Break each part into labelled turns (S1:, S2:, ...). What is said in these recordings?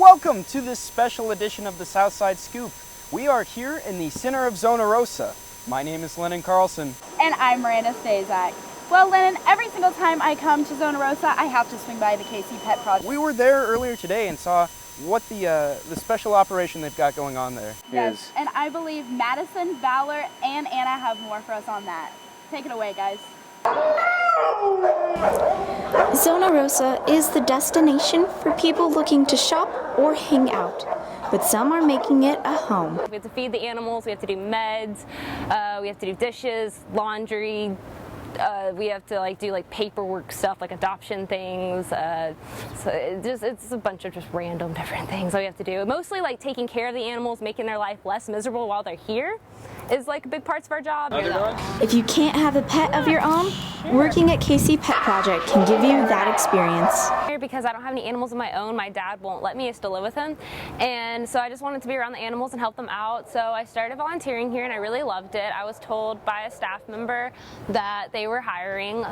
S1: Welcome to this special edition of the Southside Scoop. We are here in the center of Zona Rosa. My name is Lennon Carlson.
S2: And I'm Miranda Stazak. Well, Lennon, every single time I come to Zona Rosa, I have to swing by the KC Pet Project.
S1: We were there earlier today and saw what the special operation they've got going on there is.
S2: And I believe Madison, Valor, and Anna have more for us on that. Take it away, guys.
S3: Zona Rosa is the destination for people looking to shop or hang out, but some are making it a home.
S4: We have to feed the animals, we have to do meds, we have to do dishes, laundry, we have to do paperwork stuff like adoption things, so it's a bunch of just random different things that we have to do. Mostly taking care of the animals, making their life less miserable while they're here is big parts of our job.
S3: If you can't have a pet of your own, working at KC Pet Project can give you that experience.
S4: Because I don't have any animals of my own, my dad won't let me. I used to live with him, and so I just wanted to be around the animals and help them out. So I started volunteering here, and I really loved it. I was told by a staff member that they were hiring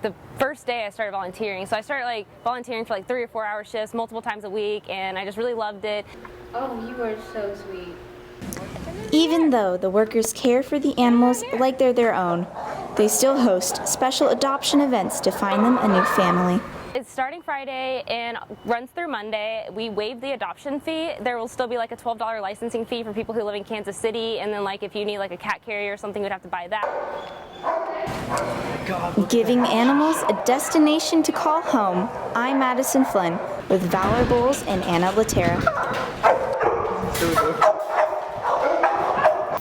S4: the first day I started volunteering. So I started volunteering for 3 or 4 hour shifts multiple times a week, and I just really loved it.
S2: Oh, you are so sweet.
S3: Even though the workers care for the animals like they're their own, they still host special adoption events to find them a new family.
S4: It's starting Friday and runs through Monday. We waive the adoption fee. There will still be a $12 licensing fee for people who live in Kansas City, and then if you need a cat carrier or something, we'd have to buy that.
S3: Giving animals a destination to call home, I'm Madison Flynn with Valor Bowles and Anna Latera.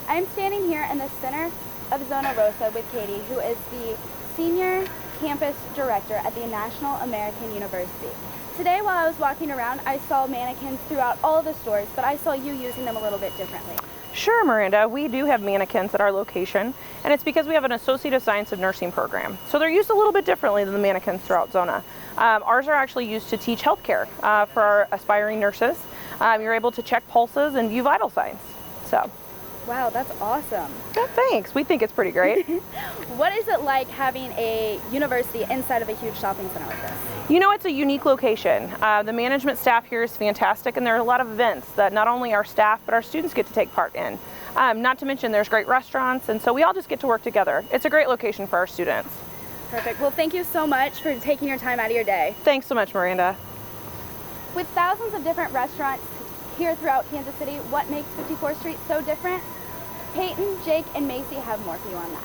S2: I'm standing here in the center of Zona Rosa with Katie, who is the Senior Campus Director at the National American University. Today, while I was walking around, I saw mannequins throughout all of the stores, but I saw you using them a little bit differently.
S5: Sure, Miranda. We do have mannequins at our location, and it's because we have an Associate of Science of Nursing program. So they're used a little bit differently than the mannequins throughout Zona. Ours are actually used to teach healthcare for our aspiring nurses. You're able to check pulses and view vital signs. So.
S2: Wow, that's awesome.
S5: Yeah, thanks. We think it's pretty great.
S2: What is it like having a university inside of a huge shopping center like this?
S5: It's a unique location. The management staff here is fantastic, and there are a lot of events that not only our staff but our students get to take part in. Not to mention there's great restaurants, and so we all just get to work together. It's a great location for our students.
S2: Perfect. Well, thank you so much for taking your time out of your day.
S5: Thanks so much, Miranda.
S2: With thousands of different restaurants here throughout Kansas City, what makes 54th Street so different? Peyton, Jake, and Macy have more for you on that.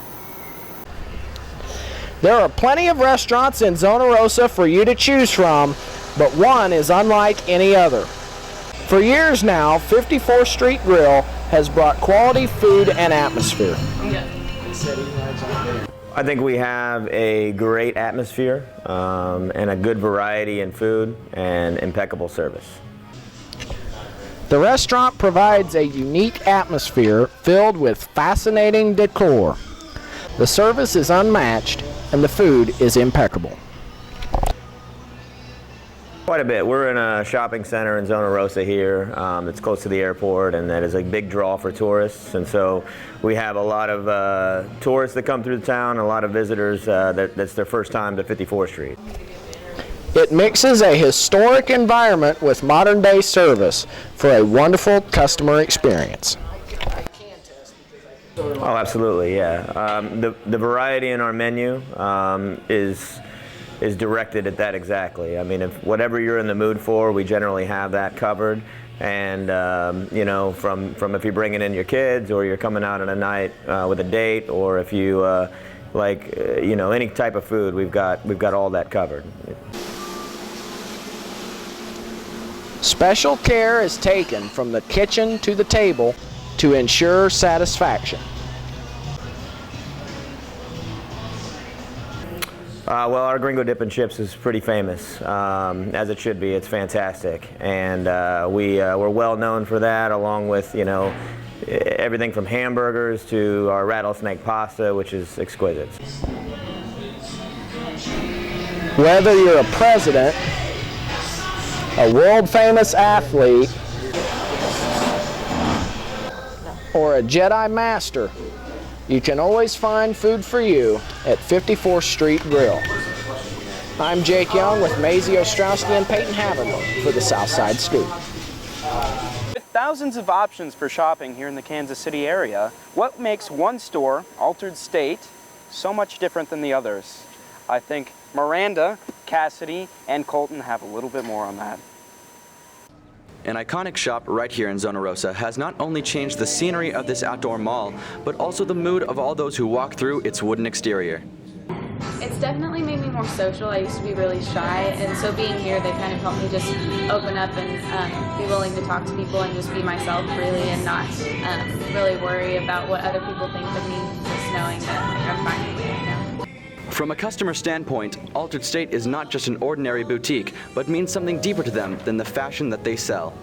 S6: There are plenty of restaurants in Zona Rosa for you to choose from, but one is unlike any other. For years now, 54th Street Grill has brought quality food and atmosphere.
S7: I think we have a great atmosphere and a good variety in food and impeccable service.
S6: The restaurant provides a unique atmosphere filled with fascinating decor. The service is unmatched and the food is impeccable.
S7: Quite a bit. We're in a shopping center in Zona Rosa here. It's close to the airport, and that is a big draw for tourists. And so we have a lot of tourists that come through the town, a lot of visitors that's their first time to 54th Street.
S6: It mixes a historic environment with modern-day service for a wonderful customer experience.
S7: Oh, absolutely, yeah. The variety in our menu is directed at that exactly. I mean, if whatever you're in the mood for, we generally have that covered. And from if you're bringing in your kids, or you're coming out on a night with a date, or if you any type of food, we've got all that covered.
S6: Special care is taken from the kitchen to the table to ensure satisfaction.
S7: Well, our Gringo Dip and Chips is pretty famous, as it should be. It's fantastic, and we're well known for that, along with everything from hamburgers to our rattlesnake pasta, which is exquisite.
S6: Whether you're a president, a world-famous athlete, or a Jedi Master, you can always find food for you at 54th Street Grill. I'm Jake Young with Maisie Ostrowski and Peyton Havergal for the Southside Scoop.
S1: With thousands of options for shopping here in the Kansas City area, what makes one store, Altered State, so much different than the others? I think Miranda, Cassidy, and Colton have a little bit more on that.
S8: An iconic shop right here in Zona Rosa has not only changed the scenery of this outdoor mall, but also the mood of all those who walk through its wooden exterior.
S9: It's definitely made me more social. I used to be really shy, and so being here, they kind of helped me just open up and be willing to talk to people and just be myself, really, and not really worry about what other people think of me, just knowing that like, I'm fine with it, you know?
S8: From a customer standpoint, Altered State is not just an ordinary boutique, but means something deeper to them than the fashion that they sell.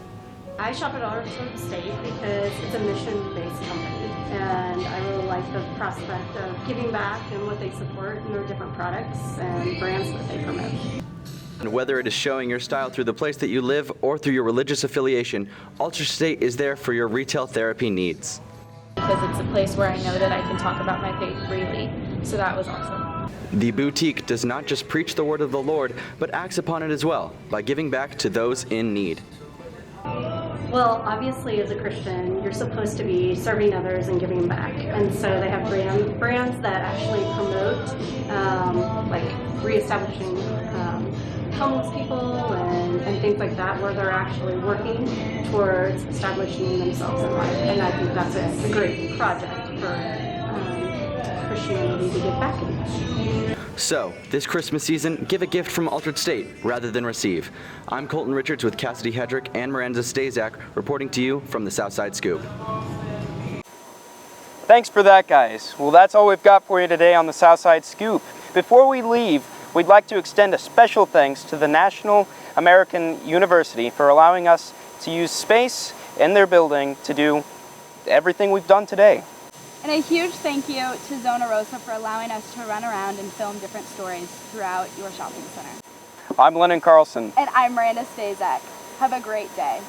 S10: I shop at Altered State because it's a mission-based company, and I really like the prospect of giving back and what they support and their different products and brands that they promote.
S8: And whether it is showing your style through the place that you live or through your religious affiliation, Altered State is there for your retail therapy needs.
S9: Because it's a place where I know that I can talk about my faith freely, so that was awesome.
S8: The boutique does not just preach the word of the Lord, but acts upon it as well, by giving back to those in need.
S10: Well, obviously as a Christian, you're supposed to be serving others and giving back. And so they have brands that actually promote like reestablishing homeless people and things like that, where they're actually working towards establishing themselves in life. And I think that's a great project for Christianity to give back in.
S8: So, this Christmas season, give a gift from Altered State rather than receive. I'm Colton Richards with Cassidy Hedrick and Miranda Stazak reporting to you from the Southside Scoop.
S1: Thanks for that, guys. Well, that's all we've got for you today on the Southside Scoop. Before we leave, we'd like to extend a special thanks to the National American University for allowing us to use space in their building to do everything we've done today.
S2: And a huge thank you to Zona Rosa for allowing us to run around and film different stories throughout your shopping center.
S1: I'm Lennon Carlson.
S2: And I'm Miranda Stazak. Have a great day.